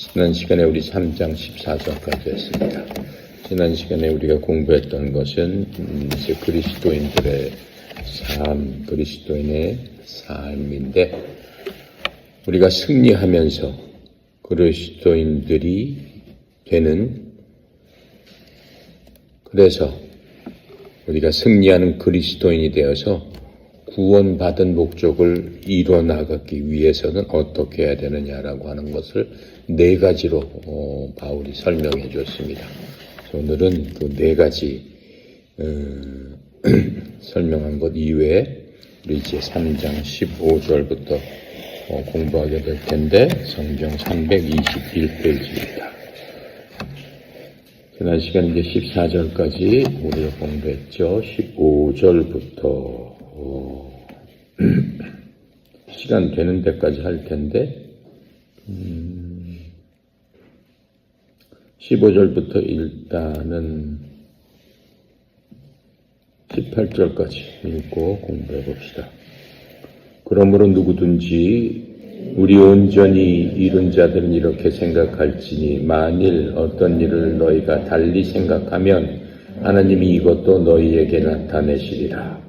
지난 시간에 우리 3장 14절까지 했습니다. 지난 시간에 우리가 공부했던 것은 이제 그리스도인들의 삶, 그리스도인의 삶인데 우리가 승리하면서 그리스도인들이 되는, 그래서 우리가 승리하는 그리스도인이 되어서 구원받은 목적을 이뤄나가기 위해서는 어떻게 해야 되느냐라고 하는 것을 네 가지로 바울이 설명해 줬습니다. 오늘은 그 네 가지 설명한 것 이외에 우리 이제 3장 15절부터 공부하게 될 텐데 성경 321페이지입니다. 지난 시간 이제 14절까지 우리가 공부했죠. 15절부터 시간 되는 데까지 할 텐데 15절부터 일단은 18절까지 읽고 공부해 봅시다. 그러므로 누구든지 우리 온전히 이룬 자들은 이렇게 생각할지니 만일 어떤 일을 너희가 달리 생각하면 하나님이 이것도 너희에게 나타내시리라.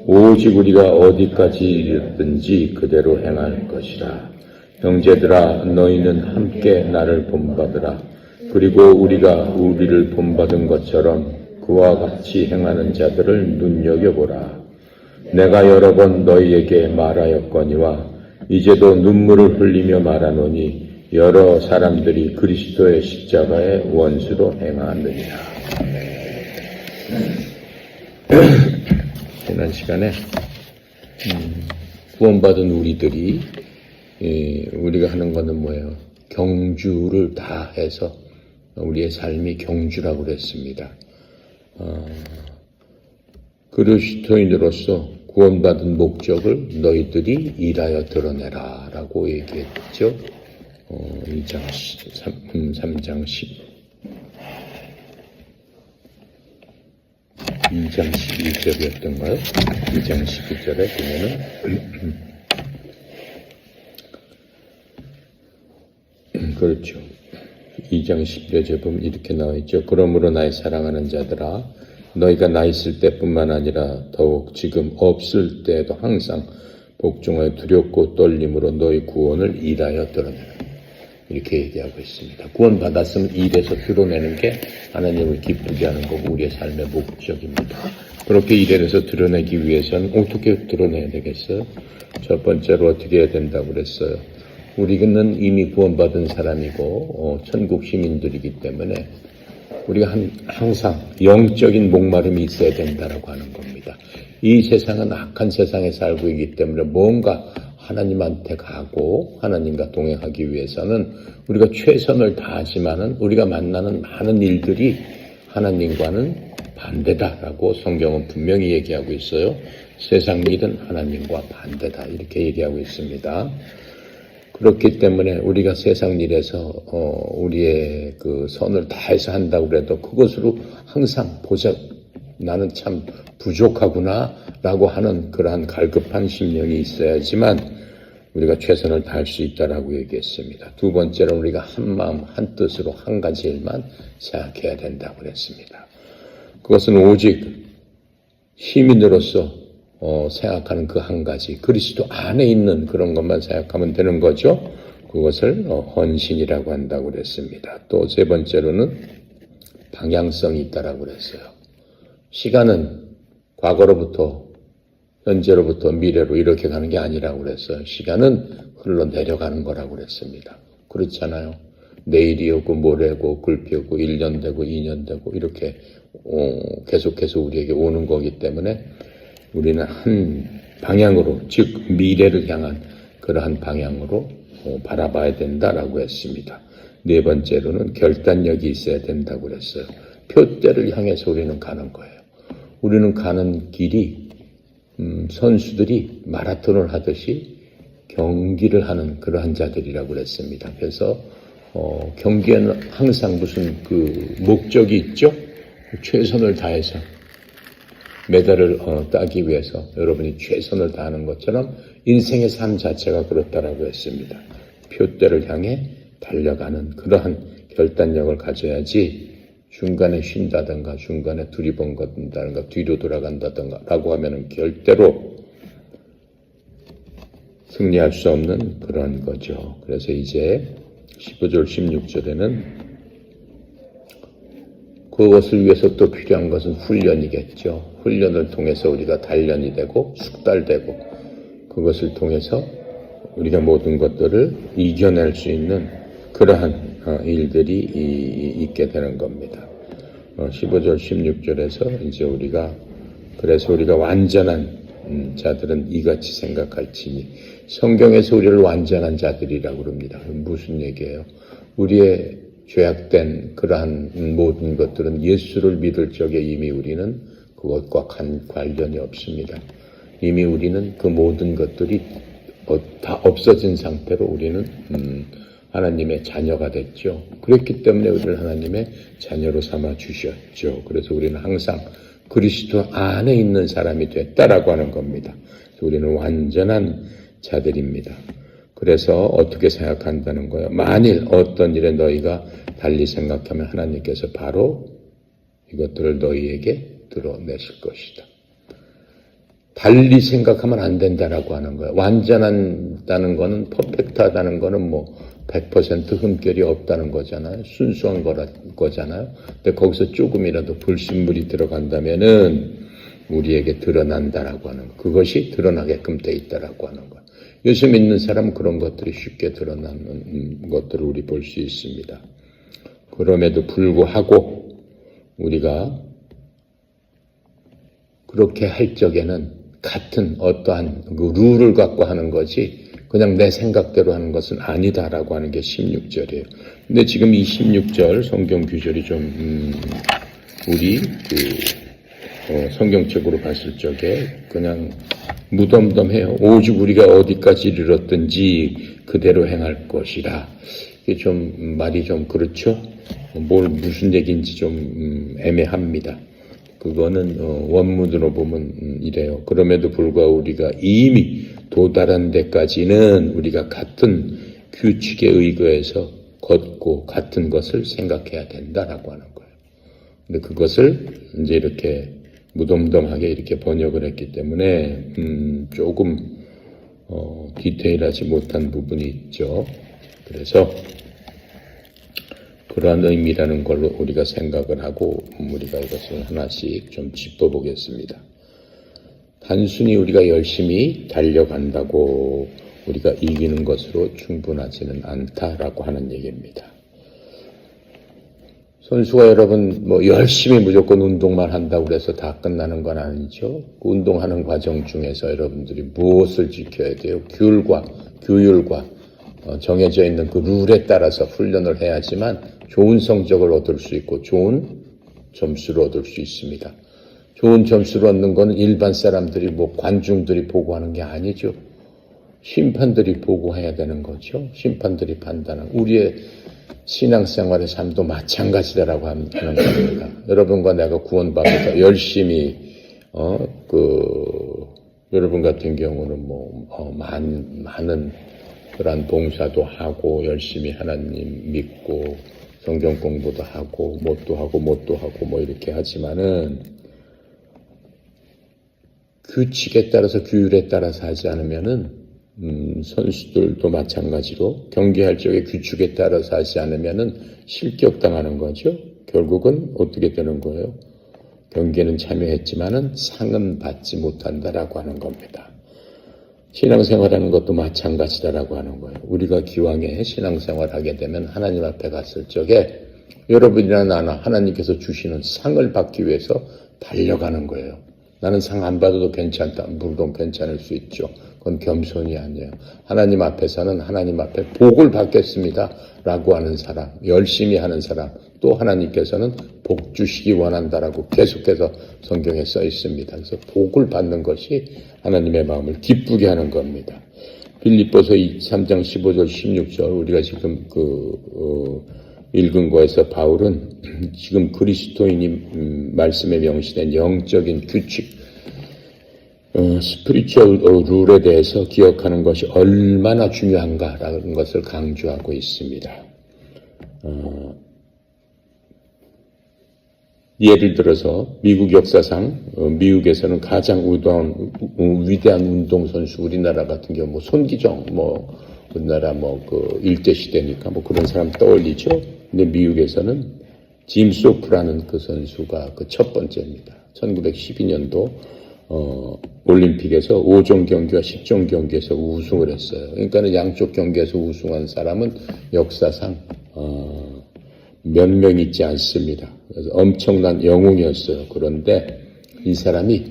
오직 우리가 어디까지 이르든지 그대로 행할 것이라. 형제들아 너희는 함께 나를 본받으라. 그리고 우리가 우리를 본받은 것처럼 그와 같이 행하는 자들을 눈여겨보라. 내가 여러 번 너희에게 말하였거니와 이제도 눈물을 흘리며 말하노니 여러 사람들이 그리스도의 십자가의 원수로 행하느니라. 지난 시간에 구원받은 우리들이 우리가 하는 것은 뭐예요? 경주를 다 해서 우리의 삶이 경주라고 그랬습니다. 그리스도인으로서 구원받은 목적을 너희들이 일하여 드러내라 라고 얘기했죠. 3장 12절이었던가요? 2장 12절에 보면은 그렇죠. 2장 11절에 보면 이렇게 나와있죠. 그러므로 나의 사랑하는 자들아 너희가 나 있을 때뿐만 아니라 더욱 지금 없을 때에도 항상 복종하여 두렵고 떨림으로 너희 구원을 일하여 드러내라. 이렇게 얘기하고 있습니다. 구원 받았으면 일해서 드러내는 게 하나님을 기쁘게 하는 거고 우리의 삶의 목적입니다. 그렇게 일해서 드러내기 위해서는 어떻게 드러내야 되겠어요? 첫 번째로 어떻게 해야 된다고 그랬어요? 우리는 이미 구원받은 사람이고 천국 시민들이기 때문에 우리가 항상 영적인 목마름이 있어야 된다라고 하는 겁니다. 이 세상은 악한 세상에 살고 있기 때문에 뭔가 하나님한테 가고 하나님과 동행하기 위해서는 우리가 최선을 다하지만은 우리가 만나는 많은 일들이 하나님과는 반대다라고 성경은 분명히 얘기하고 있어요. 세상 일은 하나님과 반대다 이렇게 얘기하고 있습니다. 그렇기 때문에 우리가 세상 일에서 우리의 그 선을 다해서 한다고 해도 그것으로 항상 나는 참 부족하구나 라고 하는 그러한 갈급한 심령이 있어야지만 우리가 최선을 다할 수 있다라고 얘기했습니다. 두 번째로 우리가 한 마음 한 뜻으로 한 가지 일만 생각해야 된다고 그랬습니다. 그것은 오직 시민으로서 생각하는 그 한 가지 그리스도 안에 있는 그런 것만 생각하면 되는 거죠. 그것을 헌신이라고 한다고 그랬습니다. 또 세 번째로는 방향성이 있다라고 그랬어요. 시간은 과거로부터 현재로부터 미래로 이렇게 가는 게 아니라고 그랬어요. 시간은 흘러내려가는 거라고 그랬습니다. 그렇잖아요. 내일이 오고 모레고 글피 오고 1년 되고 2년 되고 이렇게 계속해서 우리에게 오는 거기 때문에 우리는 한 방향으로 즉 미래를 향한 그러한 방향으로 바라봐야 된다라고 했습니다. 네 번째로는 결단력이 있어야 된다고 그랬어요. 표대를 향해서 우리는 가는 거예요. 우리는 가는 길이 선수들이 마라톤을 하듯이 경기를 하는 그러한 자들이라고 그랬습니다. 그래서 경기에는 항상 무슨 그 목적이 있죠. 최선을 다해서 메달을 따기 위해서 여러분이 최선을 다하는 것처럼 인생의 삶 자체가 그렇다라고 했습니다. 표대를 향해 달려가는 그러한 결단력을 가져야지 중간에 쉰다든가 중간에 두리번거린다든가 뒤로 돌아간다든가 라고 하면은 절대로 승리할 수 없는 그런 거죠. 그래서 이제 15절 16절에는 그것을 위해서 또 필요한 것은 훈련이겠죠. 훈련을 통해서 우리가 단련이 되고 숙달되고 그것을 통해서 우리가 모든 것들을 이겨낼 수 있는 그러한 일들이 있게 되는 겁니다. 15절 16절에서 이제 그래서 우리가 완전한 자들은 이같이 생각할지니 성경에서 우리를 완전한 자들이라고 그럽니다. 무슨 얘기예요? 우리의 죄악된 그러한 모든 것들은 예수를 믿을 적에 이미 우리는 그것과 관련이 없습니다. 이미 우리는 그 모든 것들이 다 없어진 상태로 우리는 하나님의 자녀가 됐죠. 그렇기 때문에 우리를 하나님의 자녀로 삼아 주셨죠. 그래서 우리는 항상 그리스도 안에 있는 사람이 됐다라고 하는 겁니다. 우리는 완전한 자들입니다. 그래서 어떻게 생각한다는 거예요? 만일 어떤 일에 너희가 달리 생각하면 하나님께서 바로 이것들을 너희에게 드러내실 것이다. 달리 생각하면 안 된다라고 하는 거예요. 완전하다는 거는 퍼펙트하다는 거는 100% 흠결이 없다는 거잖아요. 순수한 거잖아요. 근데 거기서 조금이라도 불순물이 들어간다면은 우리에게 드러난다라고 하는 거. 그것이 드러나게끔 돼 있다라고 하는 거. 예수 믿는 사람은 그런 것들이 쉽게 드러나는 것들을 우리 볼 수 있습니다. 그럼에도 불구하고 우리가 그렇게 할 적에는 같은 어떠한 그 룰을 갖고 하는 거지 그냥 내 생각대로 하는 것은 아니다라고 하는 게 16절이에요. 근데 지금 이 16절 성경 규절이 좀 우리 성경책으로 봤을 적에 그냥 무덤덤해요. 오직 우리가 어디까지 이르렀든지 그대로 행할 것이라. 이게 좀 말이 좀 그렇죠? 무슨 얘기인지 좀 애매합니다. 그거는 원문으로 보면 이래요. 그럼에도 불구하고 우리가 이미 도달한 데까지는 우리가 같은 규칙에 의거해서 걷고 같은 것을 생각해야 된다라고 하는 거예요. 근데 그것을 이제 이렇게 무덤덤하게 이렇게 번역을 했기 때문에 조금 디테일하지 못한 부분이 있죠. 그래서 그러한 의미라는 걸로 우리가 생각을 하고 우리가 이것을 하나씩 좀 짚어보겠습니다. 단순히 우리가 열심히 달려간다고 우리가 이기는 것으로 충분하지는 않다라고 하는 얘기입니다. 선수가 여러분 열심히 무조건 운동만 한다고 해서 다 끝나는 건 아니죠. 그 운동하는 과정 중에서 여러분들이 무엇을 지켜야 돼요? 규율과 정해져 있는 그 룰에 따라서 훈련을 해야지만 좋은 성적을 얻을 수 있고 좋은 점수를 얻을 수 있습니다. 좋은 점수를 얻는 것은 일반 사람들이 관중들이 보고하는 게 아니죠. 심판들이 보고해야 되는 거죠. 심판들이 판단하는 우리의 신앙생활의 삶도 마찬가지다라고 하는 겁니다. 여러분과 내가 구원받아서 열심히 여러분 같은 경우는 많은 그런 봉사도 하고 열심히 하나님 믿고 성경 공부도 하고 뭣도 하고 이렇게 하지만은 규칙에 따라서 규율에 따라서 하지 않으면은 선수들도 마찬가지로 경기할 적에 규칙에 따라서 하지 않으면은 실격당하는 거죠. 결국은 어떻게 되는 거예요? 경기에는 참여했지만은 상은 받지 못한다라고 하는 겁니다. 신앙생활하는 것도 마찬가지다라고 하는 거예요. 우리가 기왕에 신앙생활하게 되면 하나님 앞에 갔을 적에 여러분이나 나나 하나님께서 주시는 상을 받기 위해서 달려가는 거예요. 나는 상 안 받아도 괜찮다. 물론 괜찮을 수 있죠. 그건 겸손이 아니에요. 하나님 앞에서는 하나님 앞에 복을 받겠습니다. 라고 하는 사람, 열심히 하는 사람, 또 하나님께서는 복 주시기 원한다라고 계속해서 성경에 써 있습니다. 그래서 복을 받는 것이 하나님의 마음을 기쁘게 하는 겁니다. 빌립보서 3장 15절 16절 우리가 지금 읽은 거에서 바울은 지금 그리스도인이 말씀에 명시된 영적인 규칙, 스피리추얼 룰에 대해서 기억하는 것이 얼마나 중요한가라는 것을 강조하고 있습니다. 예를 들어서 미국 역사상 미국에서는 가장 위대한 운동선수 우리나라 같은 경우 뭐 손기정 우리나라 그 일제시대니까 그런 사람 떠올리죠. 근데 미국에서는 짐 소프라는 그 선수가 그 첫 번째입니다. 1912년도 올림픽에서 5종 경기와 10종 경기에서 우승을 했어요. 그러니까 양쪽 경기에서 우승한 사람은 역사상 몇 명 있지 않습니다. 그래서 엄청난 영웅이었어요. 그런데 이 사람이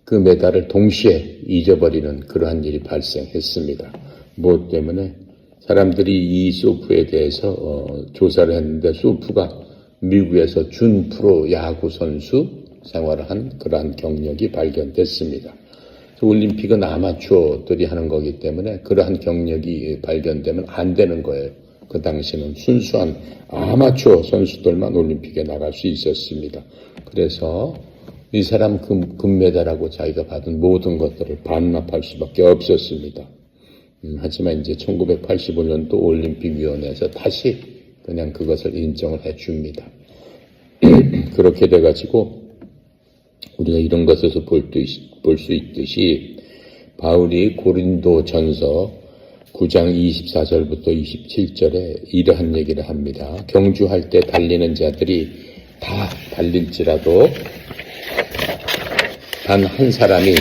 그 메달을 동시에 잊어버리는 그러한 일이 발생했습니다. 무엇 때문에? 사람들이 이 소프에 대해서 조사를 했는데 소프가 미국에서 준 프로 야구 선수 생활을 한 그러한 경력이 발견됐습니다. 올림픽은 아마추어들이 하는 거기 때문에 그러한 경력이 발견되면 안 되는 거예요. 그 당시는 순수한 아마추어 선수들만 올림픽에 나갈 수 있었습니다. 그래서 이 사람 금메달하고 자기가 받은 모든 것들을 반납할 수밖에 없었습니다. 하지만 이제 1985년도 올림픽위원회에서 다시 그냥 그것을 인정을 해줍니다. 그렇게 돼가지고 우리가 이런 것에서 볼 수 있듯이 바울이 고린도 전서 9장 24절부터 27절에 이러한 얘기를 합니다. 경주할 때 달리는 자들이 다 달릴지라도 단 한 사람이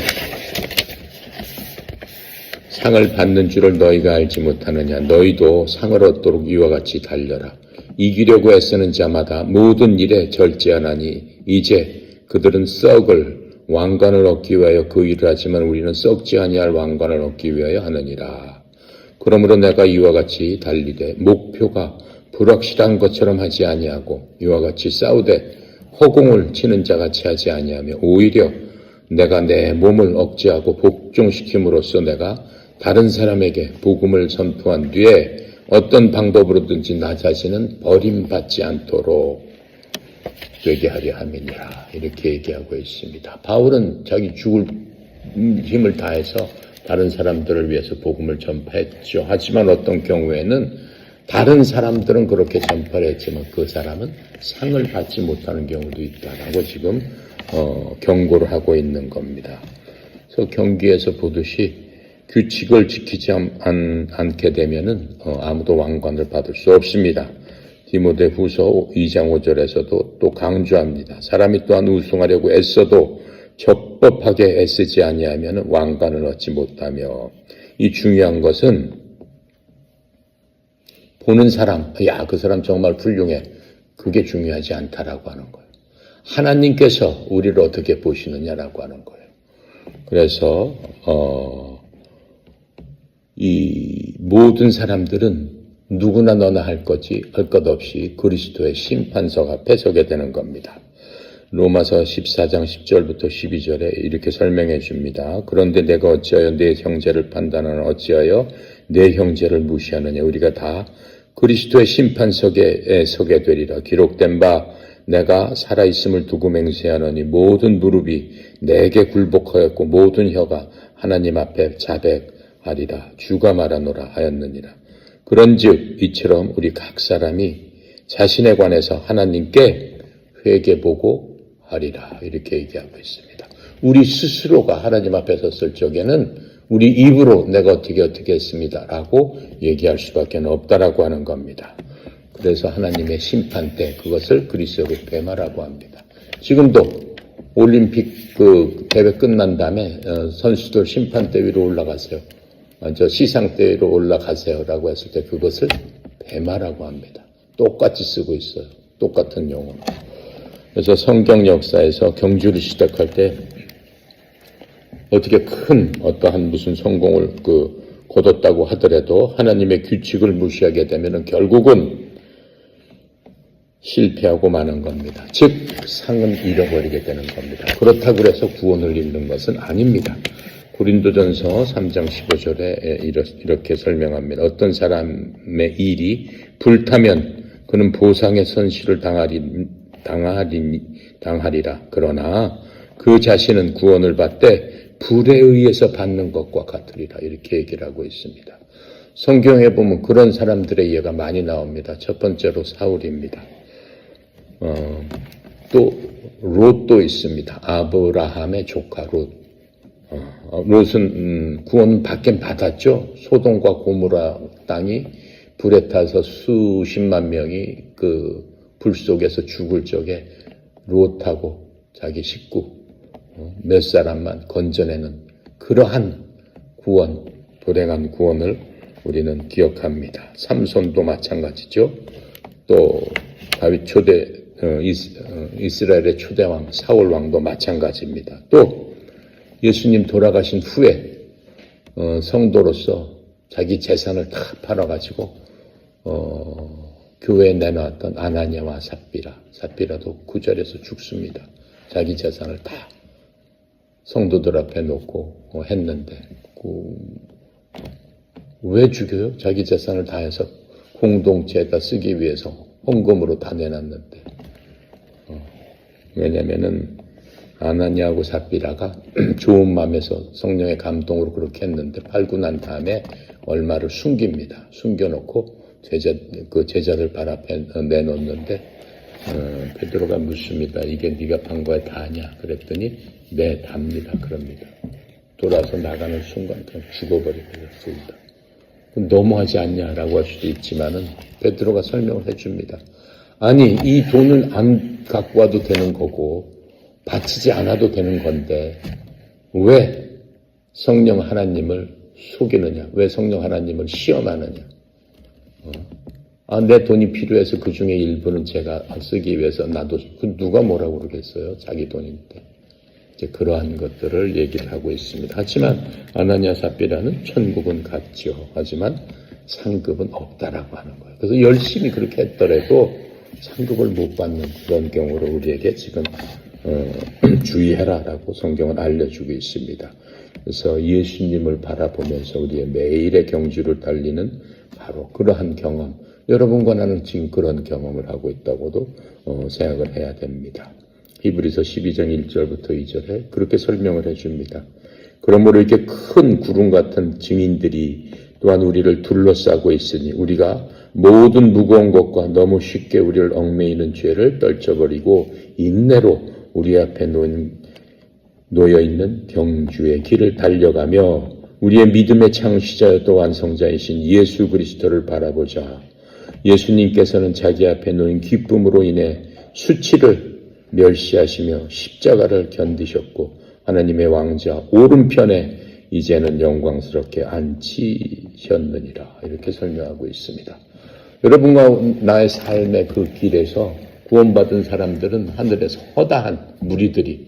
상을 받는 줄을 너희가 알지 못하느냐. 너희도 상을 얻도록 이와 같이 달려라. 이기려고 애쓰는 자마다 모든 일에 절제하나니 이제 그들은 썩을 왕관을 얻기 위하여 그 일을 하지만 우리는 썩지 아니할 왕관을 얻기 위하여 하느니라. 그러므로 내가 이와 같이 달리되 목표가 불확실한 것처럼 하지 아니하고 이와 같이 싸우되 허공을 치는 자같이 하지 아니하며 오히려 내가 내 몸을 억제하고 복종시킴으로써 내가 다른 사람에게 복음을 선포한 뒤에 어떤 방법으로든지 나 자신은 버림받지 않도록 되게 하려 함이니라. 이렇게 얘기하고 있습니다. 바울은 자기 죽을 힘을 다해서 다른 사람들을 위해서 복음을 전파했죠. 하지만 어떤 경우에는 다른 사람들은 그렇게 전파를 했지만 그 사람은 상을 받지 못하는 경우도 있다라고 지금 경고를 하고 있는 겁니다. 그래서 경기에서 보듯이 규칙을 지키지 않게 되면은 아무도 왕관을 받을 수 없습니다. 디모데후서 2장 5절에서도 또 강조합니다. 사람이 또한 우승하려고 애써도 적법하게 애쓰지 아니하면 왕관을 얻지 못하며, 이 중요한 것은 보는 사람, 야, 그 사람 정말 훌륭해. 그게 중요하지 않다라고 하는 거예요. 하나님께서 우리를 어떻게 보시느냐라고 하는 거예요. 그래서 이 모든 사람들은 누구나 너나 할 것 없이 그리스도의 심판석 앞에 서게 되는 겁니다. 로마서 14장 10절부터 12절에 이렇게 설명해 줍니다. 그런데 내가 어찌하여 내 형제를 판단하는 어찌하여 내 형제를 무시하느냐. 우리가 다 그리스도의 심판석에 서게 되리라. 기록된 바 내가 살아있음을 두고 맹세하노니 모든 무릎이 내게 굴복하였고 모든 혀가 하나님 앞에 자백하리라. 주가 말하노라 하였느니라. 그런즉 이처럼 우리 각 사람이 자신에 관해서 하나님께 회개보고 하리라. 이렇게 얘기하고 있습니다. 우리 스스로가 하나님 앞에 섰을 적에는 우리 입으로 내가 어떻게 했습니다 라고 얘기할 수밖에 없다라고 하는 겁니다. 그래서 하나님의 심판 때 그것을 그리스도의 뱀화라고 합니다. 지금도 올림픽 그 대회 끝난 다음에 선수들 심판대 위로 올라가세요. 저 시상대 위로 올라가세요라고 했을 때 그것을 뱀화라고 합니다. 똑같이 쓰고 있어요. 똑같은 용어. 그래서 성경 역사에서 경주를 시작할 때 어떻게 큰 어떠한 무슨 성공을 거뒀다고 하더라도 하나님의 규칙을 무시하게 되면 결국은 실패하고 마는 겁니다. 즉 상은 잃어버리게 되는 겁니다. 그렇다고 해서 구원을 잃는 것은 아닙니다. 고린도전서 3장 15절에 이렇게 설명합니다. 어떤 사람의 일이 불타면 그는 보상의 손실을 당하리라. 그러나 그 자신은 구원을 받되 불에 의해서 받는 것과 같으리라. 이렇게 얘기를 하고 있습니다. 성경에 보면 그런 사람들의 예가 많이 나옵니다. 첫 번째로 사울입니다. 또 롯도 있습니다. 아브라함의 조카 롯. 롯은 구원 받긴 받았죠. 소돔과 고모라 땅이 불에 타서 수십만 명이 그 불 속에서 죽을 적에 롯하고 자기 식구 몇 사람만 건져내는 그러한 구원, 불행한 구원을 우리는 기억합니다. 삼손도 마찬가지죠. 또 다윗 이스라엘의 초대왕 사울 왕도 마찬가지입니다. 또 예수님 돌아가신 후에 성도로서 자기 재산을 다 팔아가지고 교회에 내놓았던 아나니아와 삽비라도 구절에서 죽습니다. 자기 재산을 다 성도들 앞에 놓고 했는데 왜 죽여요? 자기 재산을 다 해서 공동체에다 쓰기 위해서 헌금으로 다 내놨는데 왜냐면은 아나니아하고 삽비라가 좋은 마음에서 성령의 감동으로 그렇게 했는데 팔고 난 다음에 얼마를 숨깁니다. 숨겨놓고 제자들 발 앞에 내놓는데 베드로가 묻습니다. 이게 네가 판 거에 다 아냐? 그랬더니 네, 답니다. 그럽니다. 돌아서 나가는 순간 그냥 죽어버리겠습니다. 너무하지 않냐라고 할 수도 있지만은 베드로가 설명을 해줍니다. 아니 이 돈을 안 갖고 와도 되는 거고 바치지 않아도 되는 건데 왜 성령 하나님을 속이느냐? 왜 성령 하나님을 시험하느냐? 내 돈이 필요해서 그 중에 일부는 제가 쓰기 위해서 나도 누가 뭐라고 그러겠어요? 자기 돈인데. 이제 그러한 것들을 얘기를 하고 있습니다. 하지만 아나니아 삽비라는 천국은 갔죠. 하지만 상급은 없다라고 하는 거예요. 그래서 열심히 그렇게 했더라도 상급을 못 받는 그런 경우로 우리에게 지금 주의해라라고 성경은 알려주고 있습니다. 그래서 예수님을 바라보면서 우리의 매일의 경주를 달리는 바로 그러한 경험, 여러분과 나는 지금 그런 경험을 하고 있다고도 생각을 해야 됩니다. 히브리서 12장 1절부터 2절에 그렇게 설명을 해줍니다. 그러므로 이렇게 큰 구름 같은 증인들이 또한 우리를 둘러싸고 있으니 우리가 모든 무거운 것과 너무 쉽게 우리를 얽매이는 죄를 떨쳐버리고 인내로 우리 앞에 놓여있는 경주의 길을 달려가며 우리의 믿음의 창시자여 또 완성자이신 예수 그리스도를 바라보자. 예수님께서는 자기 앞에 놓인 기쁨으로 인해 수치를 멸시하시며 십자가를 견디셨고 하나님의 왕자 오른편에 이제는 영광스럽게 앉히셨느니라. 이렇게 설명하고 있습니다. 여러분과 나의 삶의 그 길에서 구원받은 사람들은 하늘에서 허다한 무리들이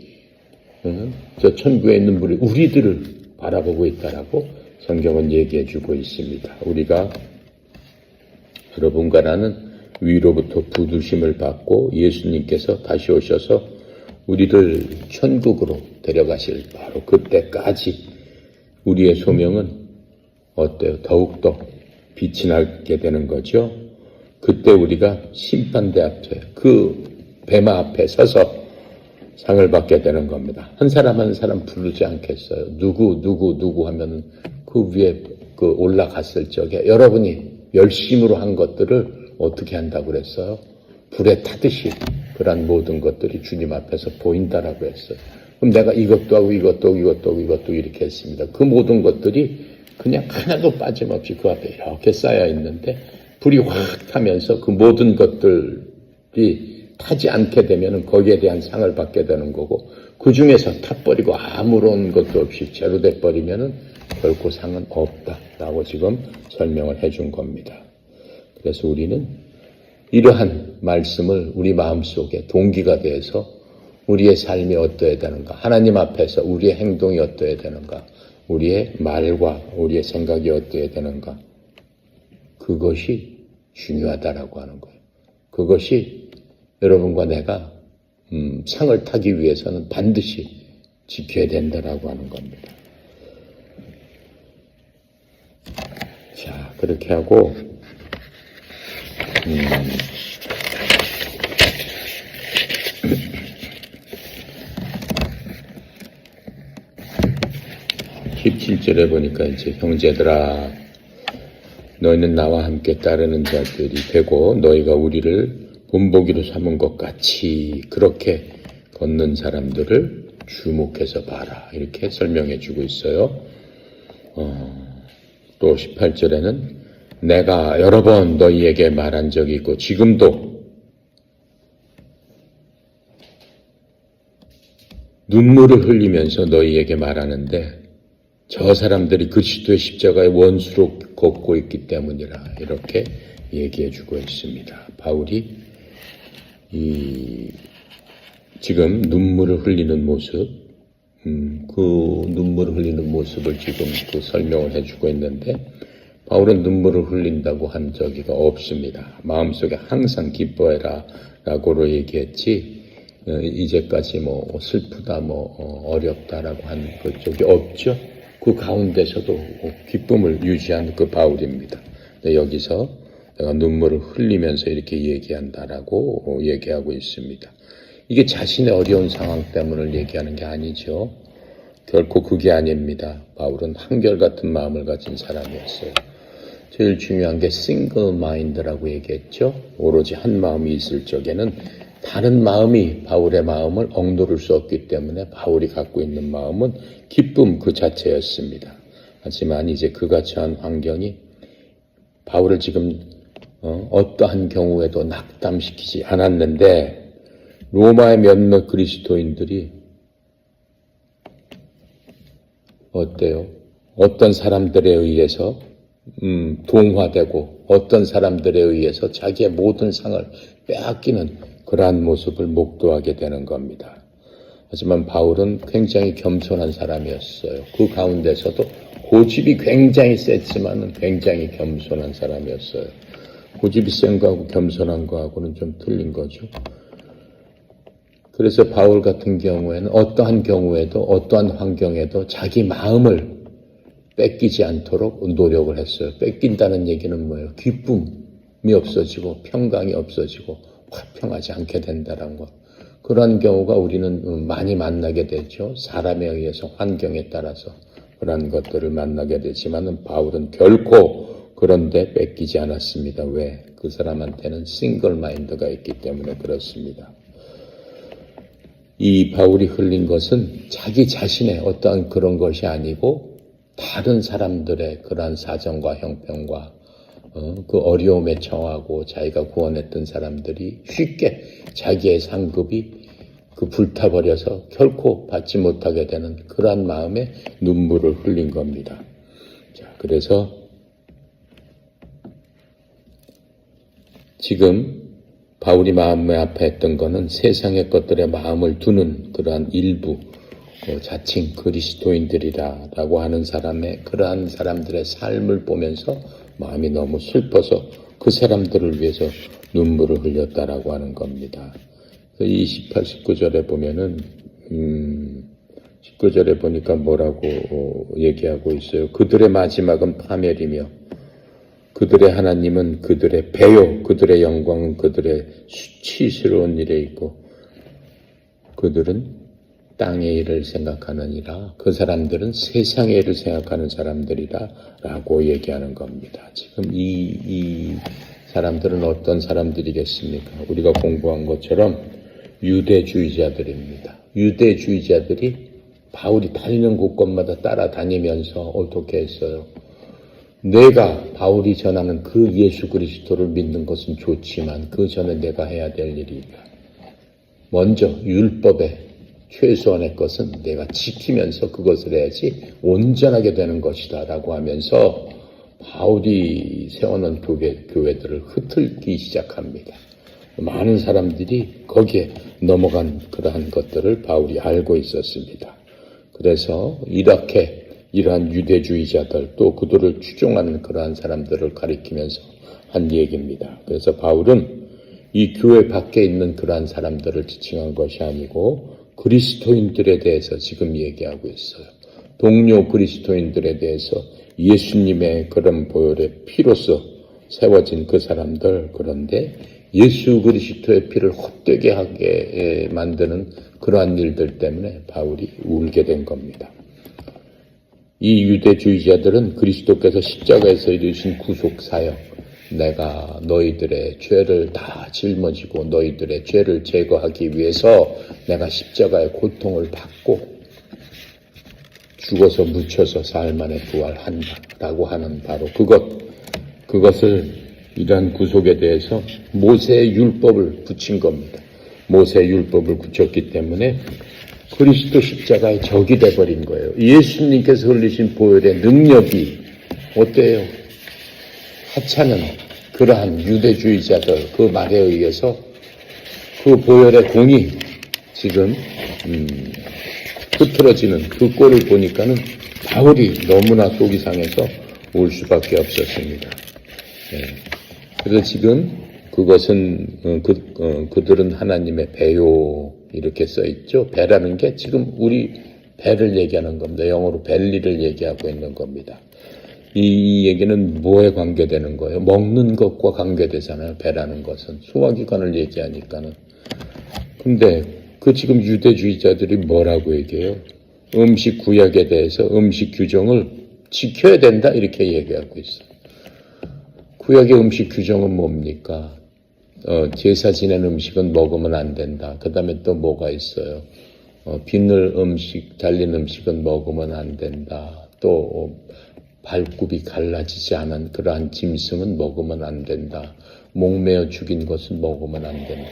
저 천국에 있는 우리들을 바라보고 있다라고 성경은 얘기해 주고 있습니다. 우리가 여러분과 나는 위로부터 부두심을 받고 예수님께서 다시 오셔서 우리를 천국으로 데려가실 바로 그때까지 우리의 소명은 어때요? 더욱더 빛이 나게 되는 거죠. 그때 우리가 심판대 앞에 그 뱀마 앞에 서서 상을 받게 되는 겁니다. 한 사람 한 사람 부르지 않겠어요. 누구 하면은 그 위에 올라갔을 적에 여러분이 열심으로 한 것들을 어떻게 한다고 그랬어요? 불에 타듯이 그런 모든 것들이 주님 앞에서 보인다라고 했어요. 그럼 내가 이것도 하고 이것도 이렇게 했습니다. 그 모든 것들이 그냥 하나도 빠짐없이 그 앞에 이렇게 쌓여 있는데 불이 확 타면서 그 모든 것들이 타지 않게 되면 거기에 대한 상을 받게 되는 거고 그 중에서 타버리고 아무런 것도 없이 제로 돼버리면 결코 상은 없다라고 지금 설명을 해준 겁니다. 그래서 우리는 이러한 말씀을 우리 마음속에 동기가 돼서 우리의 삶이 어떠해야 되는가, 하나님 앞에서 우리의 행동이 어떠해야 되는가, 우리의 말과 우리의 생각이 어떠해야 되는가, 그것이 중요하다라고 하는 거예요. 그것이 여러분과 내가 상을 타기 위해서는 반드시 지켜야 된다라고 하는 겁니다. 자, 그렇게 하고 (17절에) 보니까 이제 형제들아 너희는 나와 함께 따르는 자들이 되고 너희가 우리를 본보기로 삼은 것 같이 그렇게 걷는 사람들을 주목해서 봐라. 이렇게 설명해 주고 있어요. 또 18절에는 내가 여러 번 너희에게 말한 적이 있고 지금도 눈물을 흘리면서 너희에게 말하는데 저 사람들이 그리스도의 십자가의 원수로 걷고 있기 때문이라 이렇게 얘기해 주고 있습니다. 바울이 지금 눈물을 흘리는 모습, 그 눈물을 흘리는 모습을 지금 그 설명을 해주고 있는데 바울은 눈물을 흘린다고 한 적이 없습니다. 마음속에 항상 기뻐해라 라고로 얘기했지 이제까지 뭐 슬프다 어렵다라고 한 그쪽이 없죠. 그 가운데서도 기쁨을 유지한 그 바울입니다. 여기서 내가 눈물을 흘리면서 이렇게 얘기한다라고 얘기하고 있습니다. 이게 자신의 어려운 상황 때문을 얘기하는 게 아니죠. 결코 그게 아닙니다. 바울은 한결같은 마음을 가진 사람이었어요. 제일 중요한 게 싱글 마인드라고 얘기했죠. 오로지 한 마음이 있을 적에는 다른 마음이 바울의 마음을 억누를 수 없기 때문에 바울이 갖고 있는 마음은 기쁨 그 자체였습니다. 하지만 이제 그가 처한 환경이 바울을 지금 어떠한 경우에도 낙담시키지 않았는데 로마의 몇몇 그리스도인들이 어때요? 어떤 사람들에 의해서 동화되고 어떤 사람들에 의해서 자기의 모든 상을 빼앗기는 그러한 모습을 목도하게 되는 겁니다. 하지만 바울은 굉장히 겸손한 사람이었어요. 그 가운데서도 고집이 굉장히 셌지만 굉장히 겸손한 사람이었어요. 고집이 센 거하고 겸손한 거하고는 좀 틀린 거죠. 그래서 바울 같은 경우에는 어떠한 경우에도 어떠한 환경에도 자기 마음을 뺏기지 않도록 노력을 했어요. 뺏긴다는 얘기는 뭐예요? 기쁨이 없어지고 평강이 없어지고 화평하지 않게 된다는 것. 그런 경우가 우리는 많이 만나게 되죠. 사람에 의해서 환경에 따라서 그런 것들을 만나게 되지만 바울은 결코 그런데 뺏기지 않았습니다. 왜? 그 사람한테는 싱글 마인드가 있기 때문에 그렇습니다. 이 바울이 흘린 것은 자기 자신의 어떠한 그런 것이 아니고 다른 사람들의 그러한 사정과 형편과 그 어려움에 처하고 자기가 구원했던 사람들이 쉽게 자기의 상급이 그 불타버려서 결코 받지 못하게 되는 그러한 마음에 눈물을 흘린 겁니다. 자, 그래서 지금 바울이 마음에 아파했던 거는 세상의 것들에 마음을 두는 그러한 일부 자칭 그리스도인들이라고 하는 사람의 그러한 사람들의 삶을 보면서 마음이 너무 슬퍼서 그 사람들을 위해서 눈물을 흘렸다라고 하는 겁니다. 이 18, 19절에 보면은 19절에 보니까 뭐라고 얘기하고 있어요. 그들의 마지막은 파멸이며 그들의 하나님은 그들의 배요 그들의 영광은 그들의 수치스러운 일에 있고 그들은 땅의 일을 생각하느니라. 그 사람들은 세상의 일을 생각하는 사람들이라 라고 얘기하는 겁니다. 지금 이 사람들은 어떤 사람들이겠습니까? 우리가 공부한 것처럼 유대주의자들입니다. 유대주의자들이 바울이 다니는 곳곳마다 따라다니면서 어떻게 했어요? 내가 바울이 전하는 그 예수 그리스도를 믿는 것은 좋지만 그 전에 내가 해야 될 일이 있다. 먼저 율법의 최소한의 것은 내가 지키면서 그것을 해야지 온전하게 되는 것이다 라고 하면서 바울이 세워놓은 교회들을 흩을기 시작합니다. 많은 사람들이 거기에 넘어간 그러한 것들을 바울이 알고 있었습니다. 그래서 이렇게 이러한 유대주의자들 또 그들을 추종하는 그러한 사람들을 가리키면서 한 얘기입니다. 그래서 바울은 이 교회 밖에 있는 그러한 사람들을 지칭한 것이 아니고 그리스도인들에 대해서 지금 얘기하고 있어요. 동료 그리스도인들에 대해서 예수님의 그런 보혈의 피로서 세워진 그 사람들, 그런데 예수 그리스도의 피를 헛되게 하게 만드는 그러한 일들 때문에 바울이 울게 된 겁니다. 이 유대주의자들은 그리스도께서 십자가에서 이루신 구속사역, 내가 너희들의 죄를 다 짊어지고 너희들의 죄를 제거하기 위해서 내가 십자가의 고통을 받고 죽어서 묻혀서 사흘 만에 부활한다라고 하는 바로 그것을 이러한 구속에 대해서 모세의 율법을 붙인 겁니다. 모세의 율법을 붙였기 때문에 그리스도 십자가의 적이 돼버린 거예요. 예수님께서 흘리신 보혈의 능력이 어때요? 하찮은 그러한 유대주의자들 그 말에 의해서 그 보혈의 공이 지금 흐트러지는 그 꼴을 보니까는 바울이 너무나 속이 상해서 울 수밖에 없었습니다. 네. 그래서 지금 그것은 그들은 하나님의 배요 이렇게 써 있죠. 배라는 게 지금 우리 배를 얘기하는 겁니다. 영어로 벨리를 얘기하고 있는 겁니다. 이 얘기는 뭐에 관계되는 거예요? 먹는 것과 관계되잖아요. 배라는 것은 소화기관을 얘기하니까는. 근데 그 지금 유대주의자들이 뭐라고 얘기해요? 음식 구약에 대해서 음식 규정을 지켜야 된다 이렇게 얘기하고 있어요. 구약의 음식 규정은 뭡니까? 제사 지낸 음식은 먹으면 안 된다. 그 다음에 또 뭐가 있어요? 비늘 음식, 달린 음식은 먹으면 안 된다. 또 발굽이 갈라지지 않은 그러한 짐승은 먹으면 안 된다. 목매어 죽인 것은 먹으면 안 된다.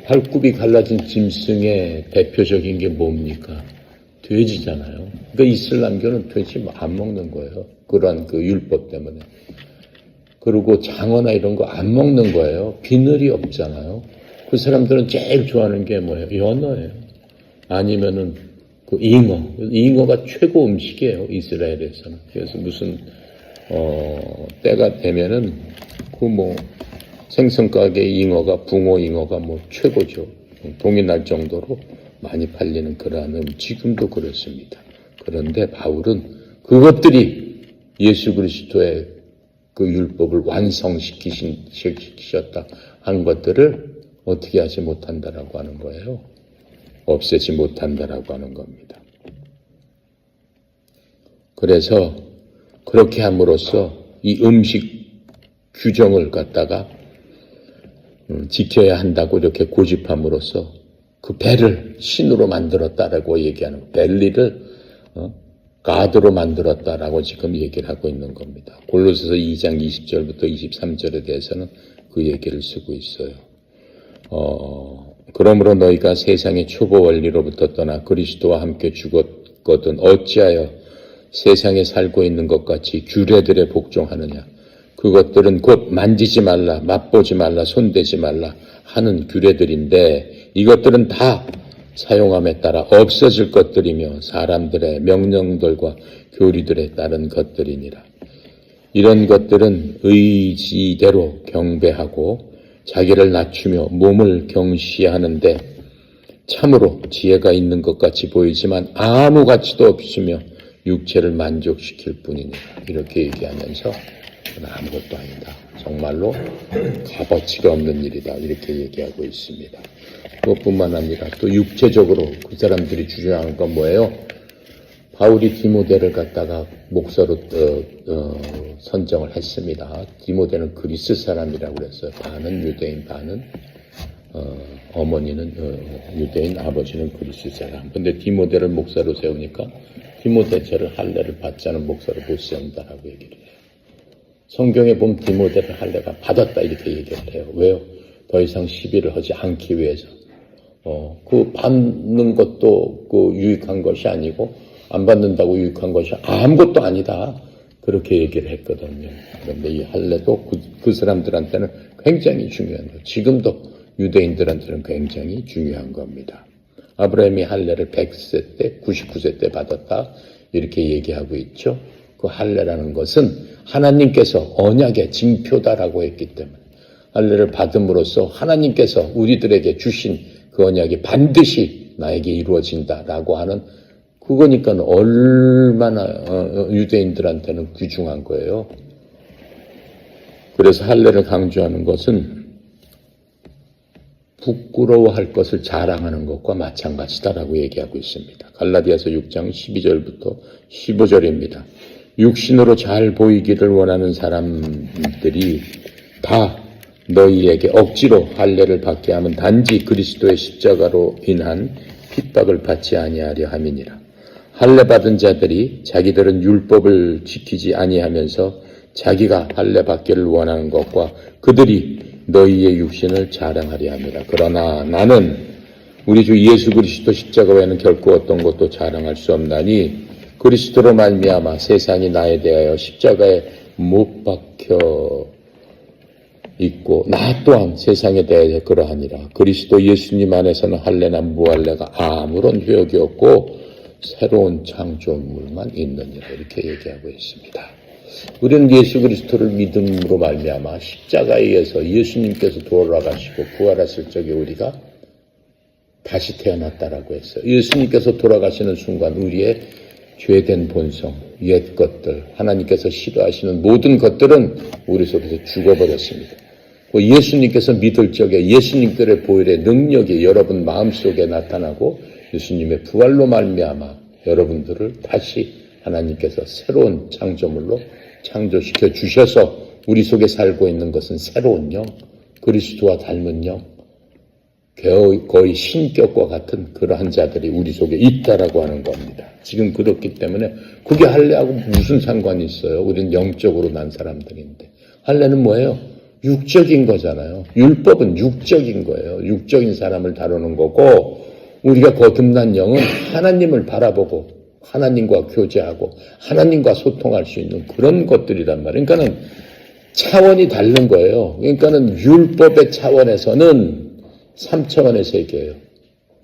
발굽이 갈라진 짐승의 대표적인 게 뭡니까? 돼지잖아요. 그러니까 이슬람교는 돼지 안 먹는 거예요. 그러한 그 율법 때문에. 그리고 장어나 이런 거 안 먹는 거예요. 비늘이 없잖아요. 그 사람들은 제일 좋아하는 게 뭐예요? 연어예요. 아니면은 그 잉어. 잉어가 최고 음식이에요. 이스라엘에서는. 그래서 무슨 때가 되면은 그 생선가게 잉어가 붕어 잉어가 최고죠. 동이 날 정도로 많이 팔리는 그러한 지금도 그렇습니다. 그런데 바울은 그것들이 예수 그리스도의 그 율법을 완성시키셨다 한 것들을 어떻게 하지 못한다라고 하는 거예요. 없애지 못한다라고 하는 겁니다. 그래서 그렇게 함으로써 이 음식 규정을 갖다가 지켜야 한다고 이렇게 고집함으로써 그 배를 신으로 만들었다라고 얘기하는 거예요. 벨리를 가드로 만들었다라고 지금 얘기를 하고 있는 겁니다. 골로새서 2장 20절부터 23절에 대해서는 그 얘기를 쓰고 있어요. 그러므로 너희가 세상의 초보 원리로부터 떠나 그리스도와 함께 죽었거든 어찌하여 세상에 살고 있는 것 같이 규례들에 복종하느냐. 그것들은 곧 만지지 말라, 맛보지 말라, 손대지 말라 하는 규례들인데 이것들은 다 사용함에 따라 없어질 것들이며 사람들의 명령들과 교리들에 따른 것들이니라. 이런 것들은 의지대로 경배하고 자기를 낮추며 몸을 경시하는데 참으로 지혜가 있는 것 같이 보이지만 아무 가치도 없으며 육체를 만족시킬 뿐이니라. 이렇게 얘기하면서 아무것도 아니다. 정말로 값어치가 없는 일이다. 이렇게 얘기하고 있습니다. 그것뿐만 아니라 또 육체적으로 그 사람들이 주장하는 건 뭐예요? 바울이 디모데를 갖다가 목사로 선정을 했습니다. 디모데는 그리스 사람이라고 그랬어요. 반은 유대인, 반은 어머니는 유대인, 아버지는 그리스 사람. 근데 디모데를 목사로 세우니까 디모데처를 할례를 받지 않은 목사로 못 세운다라고 얘기를 해요. 성경에 보면 디모데를 할례가 받았다 이렇게 얘기를 해요. 왜요? 더 이상 시비를 하지 않기 위해서. 그 받는 것도 그 유익한 것이 아니고 안 받는다고 유익한 것이 아무것도 아니다. 그렇게 얘기를 했거든요. 그런데 이 할례도 그 사람들한테는 굉장히 중요한 거예요. 지금도 유대인들한테는 굉장히 중요한 겁니다. 아브라함이 할례를 100세 때, 99세 때 받았다. 이렇게 얘기하고 있죠. 그 할례라는 것은 하나님께서 언약의 징표다라고 했기 때문에 할례를 받음으로써 하나님께서 우리들에게 주신 그 언약이 반드시 나에게 이루어진다라고 하는 그거니까 얼마나 유대인들한테는 귀중한 거예요. 그래서 할례를 강조하는 것은 부끄러워할 것을 자랑하는 것과 마찬가지다라고 얘기하고 있습니다. 갈라디아서 6장 12절부터 15절입니다. 육신으로 잘 보이기를 원하는 사람들이 다 너희에게 억지로 할례를 받게 하면 단지 그리스도의 십자가로 인한 핍박을 받지 아니하려 함이니라. 할례 받은 자들이 자기들은 율법을 지키지 아니하면서 자기가 할례 받기를 원하는 것과 그들이 너희의 육신을 자랑하려 함이라. 그러나 나는 우리 주 예수 그리스도 십자가 외에는 결코 어떤 것도 자랑할 수 없나니 그리스도로 말미암아 세상이 나에 대하여 십자가에 못 박혀 있고 나 또한 세상에 대하여 그러하니라. 그리스도 예수님 안에서는 할례나 무할례가 아무런 효력이 없고 새로운 창조물만 있느니라. 이렇게 얘기하고 있습니다. 우리는 예수 그리스도를 믿음으로 말미암아 십자가에 의해서 예수님께서 돌아가시고 부활하실 적에 우리가 다시 태어났다라고 했어요. 예수님께서 돌아가시는 순간 우리의 죄된 본성, 옛 것들, 하나님께서 싫어하시는 모든 것들은 우리 속에서 죽어버렸습니다. 예수님께서 믿을 적에 예수님들의 보혈의 능력이 여러분 마음속에 나타나고 예수님의 부활로 말미암아 여러분들을 다시 하나님께서 새로운 창조물로 창조시켜 주셔서 우리 속에 살고 있는 것은 새로운 영, 그리스도와 닮은 영, 거의 신격과 같은 그러한 자들이 우리 속에 있다라고 하는 겁니다. 지금 그렇기 때문에 그게 할례하고 무슨 상관이 있어요? 우리는 영적으로 난 사람들인데. 할례는 뭐예요? 육적인 거잖아요. 율법은 육적인 거예요. 육적인 사람을 다루는 거고 우리가 거듭난 영은 하나님을 바라보고 하나님과 교제하고 하나님과 소통할 수 있는 그런 것들이란 말이에요. 그러니까는 차원이 다른 거예요. 그러니까는 율법의 차원에서는 3차원의 세계예요.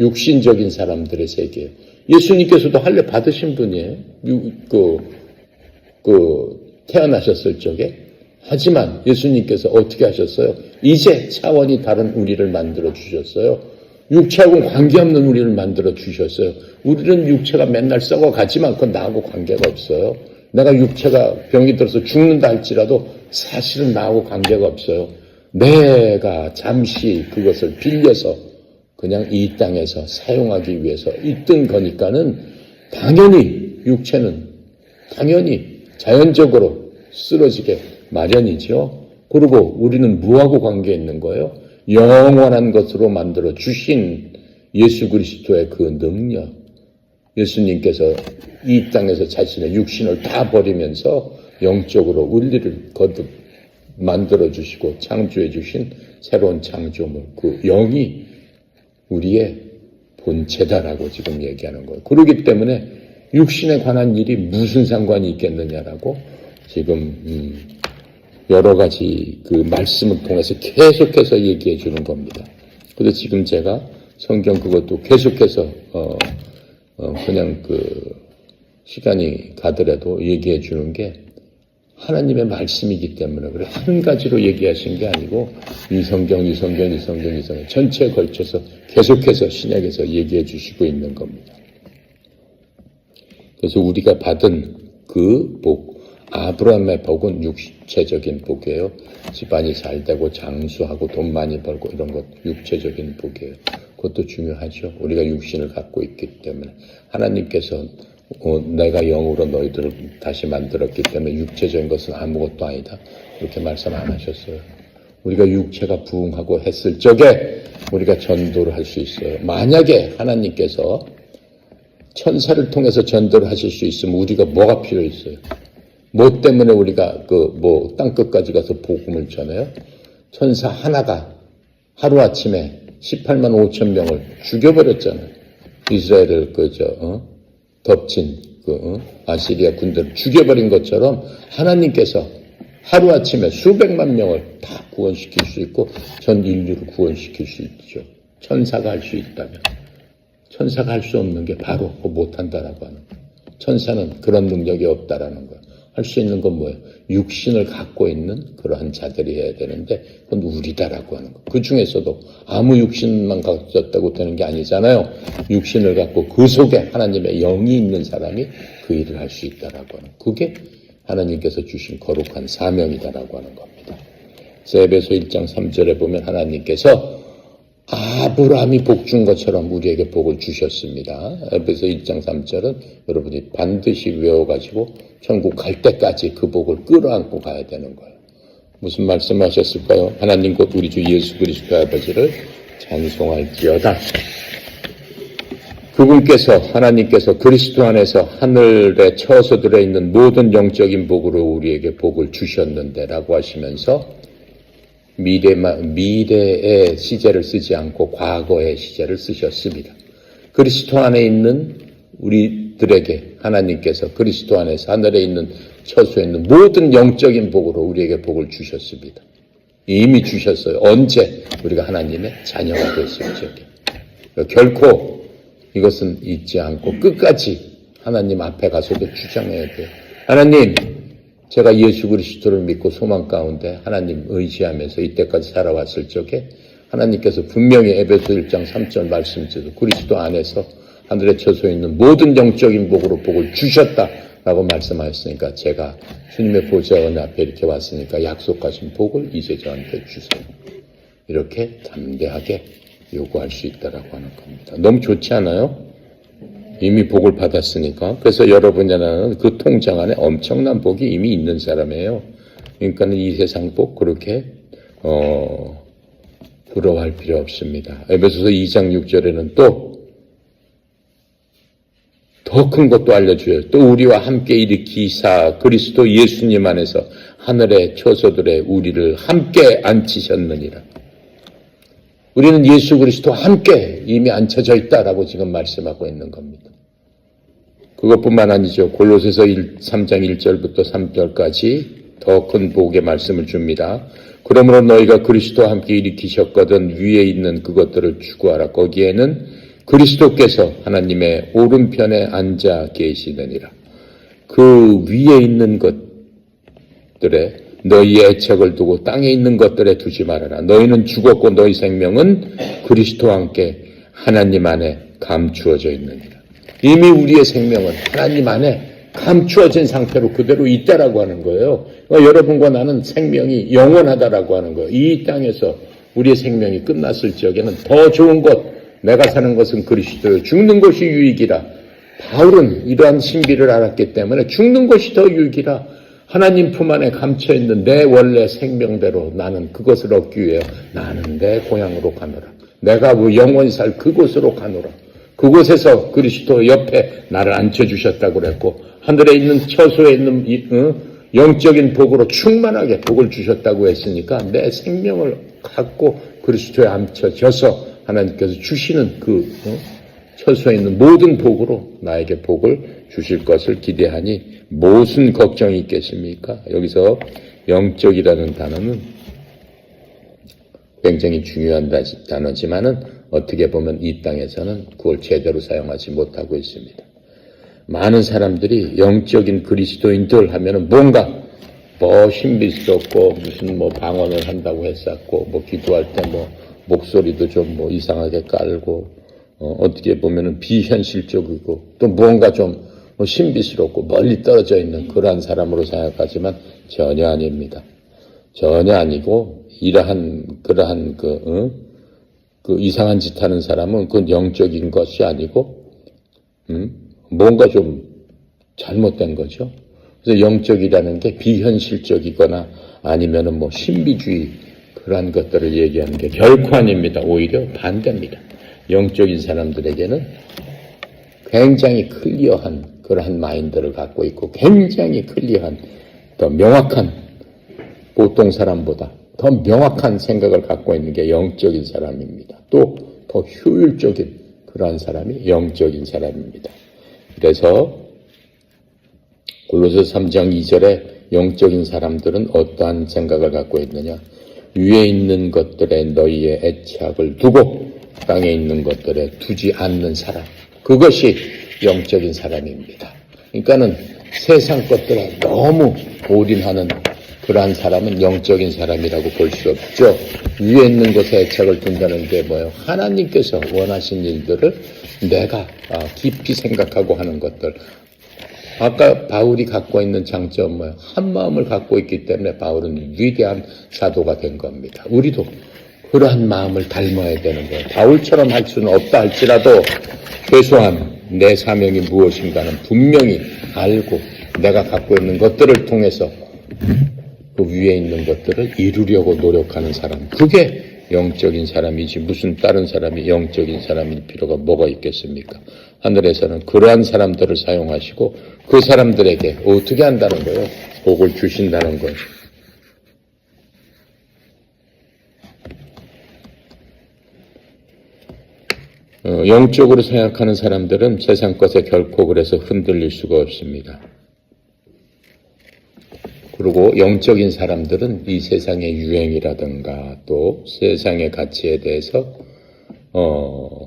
육신적인 사람들의 세계예요. 예수님께서도 할례 받으신 분이에요. 태어나셨을 적에. 하지만 예수님께서 어떻게 하셨어요? 이제 차원이 다른 우리를 만들어 주셨어요. 육체하고는 관계없는 우리를 만들어 주셨어요. 우리는 육체가 맨날 썩어가지만 그건 나하고 관계가 없어요. 내가 육체가 병이 들어서 죽는다 할지라도 사실은 나하고 관계가 없어요. 내가 잠시 그것을 빌려서 그냥 이 땅에서 사용하기 위해서 있던 거니까는 당연히 육체는 당연히 자연적으로 쓰러지게 마련이죠. 그리고 우리는 무하고 관계 있는 거예요. 영원한 것으로 만들어 주신 예수 그리스도의 그 능력. 예수님께서 이 땅에서 자신의 육신을 다 버리면서 영적으로 우리를 거듭 만들어 주시고 창조해 주신 새로운 창조물, 그 영이 우리의 본체다라고 지금 얘기하는 거예요. 그렇기 때문에 육신에 관한 일이 무슨 상관이 있겠느냐라고 지금 여러 가지 그 말씀을 통해서 계속해서 얘기해 주는 겁니다. 그래서 지금 제가 성경 그것도 계속해서 그냥 그 시간이 가더라도 얘기해 주는 게 하나님의 말씀이기 때문에 그래. 한 가지로 얘기하신 게 아니고 이 성경 전체에 걸쳐서 계속해서 신약에서 얘기해 주시고 있는 겁니다. 그래서 우리가 받은 그 복, 아브라함의 복은 육체적인 복이에요. 집안이 잘 되고 장수하고 돈 많이 벌고 이런 것 육체적인 복이에요. 그것도 중요하죠. 우리가 육신을 갖고 있기 때문에 하나님께서 내가 영으로 너희들을 다시 만들었기 때문에 육체적인 것은 아무것도 아니다. 그렇게 말씀 안 하셨어요. 우리가 육체가 부흥하고 했을 적에 우리가 전도를 할 수 있어요. 만약에 하나님께서 천사를 통해서 전도를 하실 수 있으면 우리가 뭐가 필요 있어요? 뭐 때문에 우리가 땅끝까지 가서 복음을 전해요? 천사 하나가 하루아침에 18만 5천 명을 죽여버렸잖아요. 이스라엘을 덮친 아시리아 군대를 죽여버린 것처럼 하나님께서 하루아침에 수백만 명을 다 구원시킬 수 있고 전 인류를 구원시킬 수 있죠. 천사가 할 수 있다면. 천사가 할 수 없는 게 바로 못한다라고 하는 거예요. 천사는 그런 능력이 없다라는 거예요. 할 수 있는 건 뭐예요? 육신을 갖고 있는 그러한 자들이 해야 되는데 그건 우리다라고 하는 거예요. 그 중에서도 아무 육신만 가졌다고 되는 게 아니잖아요. 육신을 갖고 그 속에 하나님의 영이 있는 사람이 그 일을 할 수 있다라고 하는 거예요. 그게 하나님께서 주신 거룩한 사명이다라고 하는 겁니다. 에베소 1장 3절에 보면 하나님께서 아브라함이 복 준 것처럼 우리에게 복을 주셨습니다. 에베소 1장 3절은 여러분이 반드시 외워가지고 천국 갈 때까지 그 복을 끌어안고 가야 되는 거예요. 무슨 말씀하셨을까요? 하나님 곧 우리 주 예수 그리스도의 아버지를 찬송할지어다. 그분께서 하나님께서 그리스도 안에서 하늘에 처서 들어있는 모든 영적인 복으로 우리에게 복을 주셨는데 라고 하시면서 미래의 시제를 쓰지 않고 과거의 시제를 쓰셨습니다. 그리스도 안에 있는 우리들에게 하나님께서 그리스도 안에서 하늘에 있는 처소에 있는 모든 영적인 복으로 우리에게 복을 주셨습니다. 이미 주셨어요. 언제? 우리가 하나님의 자녀가 됐을 적에. 결코 이것은 잊지 않고 끝까지 하나님 앞에 가서도 주장해야 돼요. 하나님, 제가 예수 그리스도를 믿고 소망 가운데 하나님 의지하면서 이때까지 살아왔을 적에 하나님께서 분명히 에베소 1장 3절 말씀대로 그리스도 안에서 하늘에 처소에 있는 모든 영적인 복으로 복을 주셨다라고 말씀하셨으니까 제가 주님의 보좌 은혜 앞에 이렇게 왔으니까 약속하신 복을 이제 저한테 주세요. 이렇게 담대하게 요구할 수 있다라고 하는 겁니다. 너무 좋지 않아요? 이미 복을 받았으니까. 그래서 여러분이라는 그 통장 안에 엄청난 복이 이미 있는 사람이에요. 그러니까는 이 세상 복 그렇게 부러워할 필요 없습니다. 에베소서 2장 6절에는 또 더 큰 것도 알려줘요. 또 우리와 함께 일으키사 그리스도 예수님 안에서 하늘의 처소들에 우리를 함께 앉히셨느니라. 우리는 예수 그리스도와 함께 이미 앉혀져 있다라고 지금 말씀하고 있는 겁니다. 그것뿐만 아니죠. 골로새서 3장 1절부터 3절까지 더 큰 복의 말씀을 줍니다. 그러므로 너희가 그리스도와 함께 일으키셨거든 위에 있는 그것들을 추구하라. 거기에는 그리스도께서 하나님의 오른편에 앉아 계시느니라. 그 위에 있는 것들에 너희의 애착을 두고 땅에 있는 것들에 두지 말아라. 너희는 죽었고 너희 생명은 그리스도와 함께 하나님 안에 감추어져 있느니라. 이미 우리의 생명은 하나님 안에 감추어진 상태로 그대로 있다라고 하는 거예요. 여러분과 나는 생명이 영원하다라고 하는 거예요. 이 땅에서 우리의 생명이 끝났을 적에는 더 좋은 것, 내가 사는 것은 그리스도요 죽는 것이 유익이라. 바울은 이러한 신비를 알았기 때문에 죽는 것이 더 유익이라. 하나님 품 안에 감춰있는 내 원래 생명대로 나는 그것을 얻기 위해 나는 내 고향으로 가노라. 내가 영원히 살 그곳으로 가노라. 그곳에서 그리스도 옆에 나를 앉혀주셨다고 그랬고 하늘에 있는 처소에 있는 영적인 복으로 충만하게 복을 주셨다고 했으니까 내 생명을 갖고 그리스도에 앉혀져서 하나님께서 주시는 그 처소에 있는 모든 복으로 나에게 복을 주실 것을 기대하니 무슨 걱정이 있겠습니까? 여기서 영적이라는 단어는 굉장히 중요한 단어지만은 어떻게 보면 이 땅에서는 그걸 제대로 사용하지 못하고 있습니다. 많은 사람들이 영적인 그리스도인들 하면은 뭔가 신비스럽고 무슨 방언을 한다고 했었고 기도할 때 목소리도 좀 이상하게 깔고 어떻게 보면은 비현실적이고 또 무언가 좀 신비스럽고 멀리 떨어져 있는 그러한 사람으로 생각하지만 전혀 아닙니다. 전혀 아니고 그러한 그 이상한 짓 하는 사람은 그건 영적인 것이 아니고 뭔가 좀 잘못된 거죠. 그래서 영적이라는 게 비현실적이거나 아니면은 신비주의 그러한 것들을 얘기하는 게 결코 아닙니다. 오히려 반대입니다. 영적인 사람들에게는 굉장히 클리어한 그러한 마인드를 갖고 있고 굉장히 클리어한 더 명확한 보통 사람보다 더 명확한 생각을 갖고 있는 게 영적인 사람입니다. 또 더 효율적인 그러한 사람이 영적인 사람입니다. 그래서 골로새 3장 2절에 영적인 사람들은 어떠한 생각을 갖고 있느냐. 위에 있는 것들에 너희의 애착을 두고 땅에 있는 것들에 두지 않는 사람. 그것이 영적인 사람입니다. 그러니까는 세상 것들에 너무 올인하는 그러한 사람은 영적인 사람이라고 볼 수 없죠. 위에 있는 것에 애착을 둔다는 게 뭐예요? 하나님께서 원하신 일들을 내가 깊이 생각하고 하는 것들. 아까 바울이 갖고 있는 장점 한 마음을 갖고 있기 때문에 바울은 위대한 사도가 된 겁니다. 우리도 그러한 마음을 닮아야 되는 거예요. 바울처럼 할 수는 없다 할지라도 최소한 내 사명이 무엇인가는 분명히 알고 내가 갖고 있는 것들을 통해서 그 위에 있는 것들을 이루려고 노력하는 사람. 그게 영적인 사람이지 무슨 다른 사람이 영적인 사람일 필요가 뭐가 있겠습니까? 하늘에서는 그러한 사람들을 사용하시고 그 사람들에게 어떻게 한다는 거예요? 복을 주신다는 거예요. 영적으로 생각하는 사람들은 세상 것에 결코 그래서 흔들릴 수가 없습니다. 그리고 영적인 사람들은 이 세상의 유행이라든가 또 세상의 가치에 대해서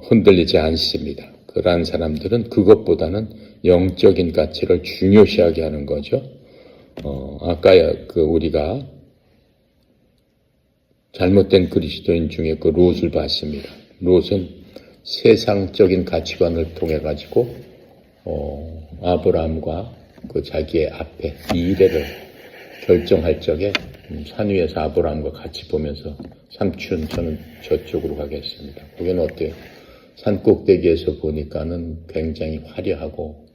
흔들리지 않습니다. 그러한 사람들은 그것보다는 영적인 가치를 중요시하게 하는 거죠. 아까 우리가 잘못된 그리스도인 중에 그 롯을 봤습니다. 롯은 세상적인 가치관을 통해 가지고 아브라함과 그 자기의 앞에 미래를 결정할 적에 산 위에서 아브라함과 같이 보면서 삼촌 저는 저쪽으로 가겠습니다. 거기는 어때요? 산 꼭대기에서 보니까는 굉장히 화려하고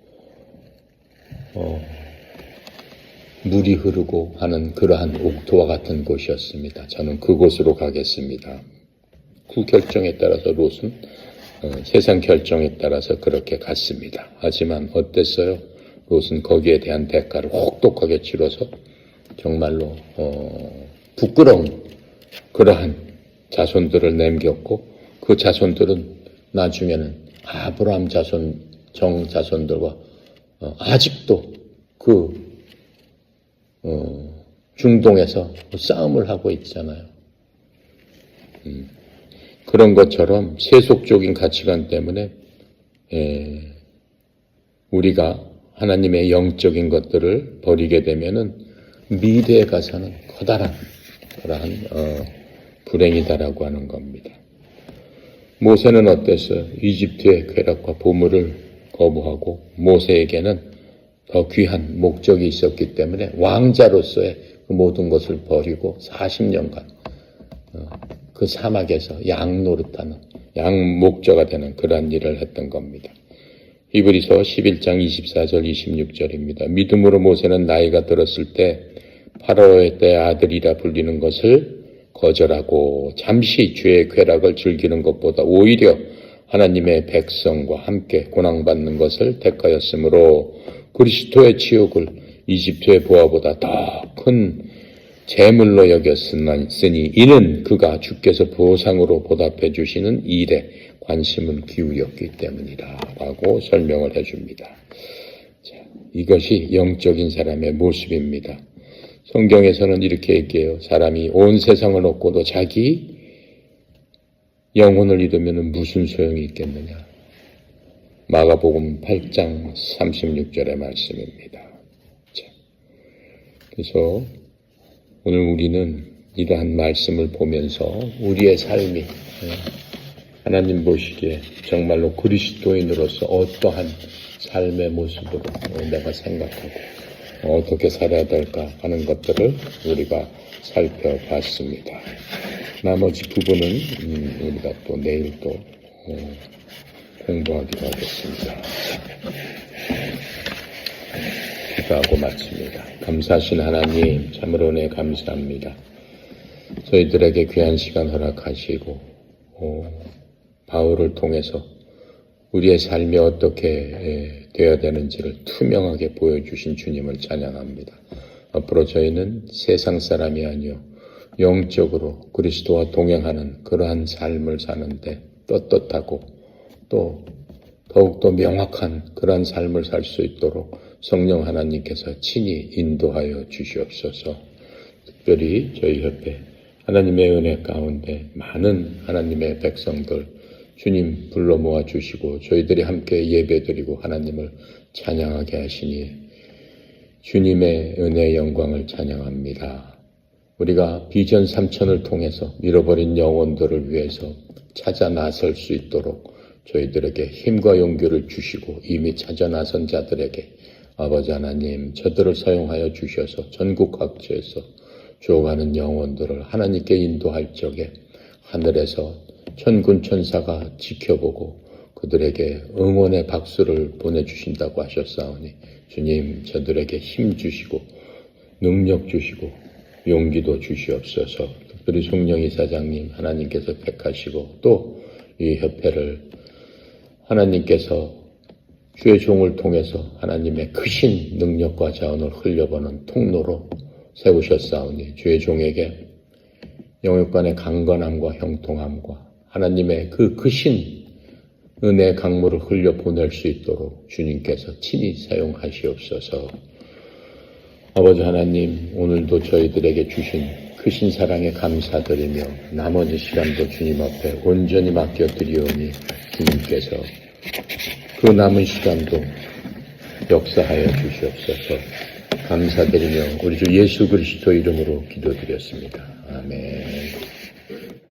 물이 흐르고 하는 그러한 옥토와 같은 곳이었습니다. 저는 그곳으로 가겠습니다. 그 결정에 따라서 롯은 세상 결정에 따라서 그렇게 갔습니다. 하지만 어땠어요? 롯은 거기에 대한 대가를 혹독하게 치러서 정말로 부끄러운 그러한 자손들을 남겼고 그 자손들은 나중에는 아브라함 자손들과 아직도 그 중동에서 싸움을 하고 있잖아요. 그런 것처럼 세속적인 가치관 때문에 우리가 하나님의 영적인 것들을 버리게 되면은 미래에 가서는 커다란 그러한 불행이다라고 하는 겁니다. 모세는 어땠어요? 이집트의 쾌락과 보물을 거부하고 모세에게는 더 귀한 목적이 있었기 때문에 왕자로서의 그 모든 것을 버리고 40년간 그 사막에서 양 노릇하는 양 목자가 되는 그러한 일을 했던 겁니다. 히브리서 11장 24절 26절입니다. 믿음으로 모세는 나이가 들었을 때 파라오의 때 아들이라 불리는 것을 거절하고 잠시 죄의 쾌락을 즐기는 것보다 오히려 하나님의 백성과 함께 고난받는 것을 택하였으므로 그리스도의 치욕을 이집트의 보화보다 더 큰 재물로 여겼으니 이는 그가 주께서 보상으로 보답해 주시는 일에 관심을 기울였기 때문이다 라고 설명을 해줍니다. 자, 이것이 영적인 사람의 모습입니다. 성경에서는 이렇게 얘기해요. 사람이 온 세상을 얻고도 자기 영혼을 잃으면 무슨 소용이 있겠느냐. 마가복음 8장 36절의 말씀입니다. 자, 그래서 오늘 우리는 이러한 말씀을 보면서 우리의 삶이 하나님 보시기에 정말로 그리스도인으로서 어떠한 삶의 모습으로 내가 생각하고 어떻게 살아야 될까 하는 것들을 우리가 살펴봤습니다. 나머지 부분은 우리가 또 내일 또 공부하기로 하겠습니다. 기도하고 마칩니다. 감사하신 하나님 참으로 은혜 감사합니다. 저희들에게 귀한 시간 허락하시고 바울을 통해서 우리의 삶이 어떻게 되어야 되는지를 투명하게 보여주신 주님을 찬양합니다. 앞으로 저희는 세상 사람이 아니요 영적으로 그리스도와 동행하는 그러한 삶을 사는데 떳떳하고 또 더욱더 명확한 그러한 삶을 살 수 있도록 성령 하나님께서 친히 인도하여 주시옵소서. 특별히 저희 협회 하나님의 은혜 가운데 많은 하나님의 백성들 주님 불러 모아 주시고 저희들이 함께 예배드리고 하나님을 찬양하게 하시니 주님의 은혜의 영광을 찬양합니다. 우리가 비전 3천을 통해서 잃어버린 영혼들을 위해서 찾아 나설 수 있도록 저희들에게 힘과 용기를 주시고 이미 찾아 나선 자들에게 아버지 하나님 저들을 사용하여 주셔서 전국 각지에서 죽어가는 영혼들을 하나님께 인도할 적에 하늘에서 천군 천사가 지켜보고 그들에게 응원의 박수를 보내주신다고 하셨사오니 주님 저들에게 힘 주시고 능력 주시고 용기도 주시옵소서. 특별히 송영희 사장님 하나님께서 택하시고 또 이 협회를 하나님께서 주의 종을 통해서 하나님의 크신 능력과 자원을 흘려보는 통로로 세우셨사오니 주의 종에게 영육간의 강건함과 형통함과 하나님의 그 크신 은혜의 강물을 흘려보낼 수 있도록 주님께서 친히 사용하시옵소서. 아버지 하나님, 오늘도 저희들에게 주신 크신 사랑에 감사드리며 나머지 시간도 주님 앞에 온전히 맡겨드리오니 주님께서 그 남은 시간도 역사하여 주시옵소서. 감사드리며 우리 주 예수 그리스도 이름으로 기도드렸습니다. 아멘.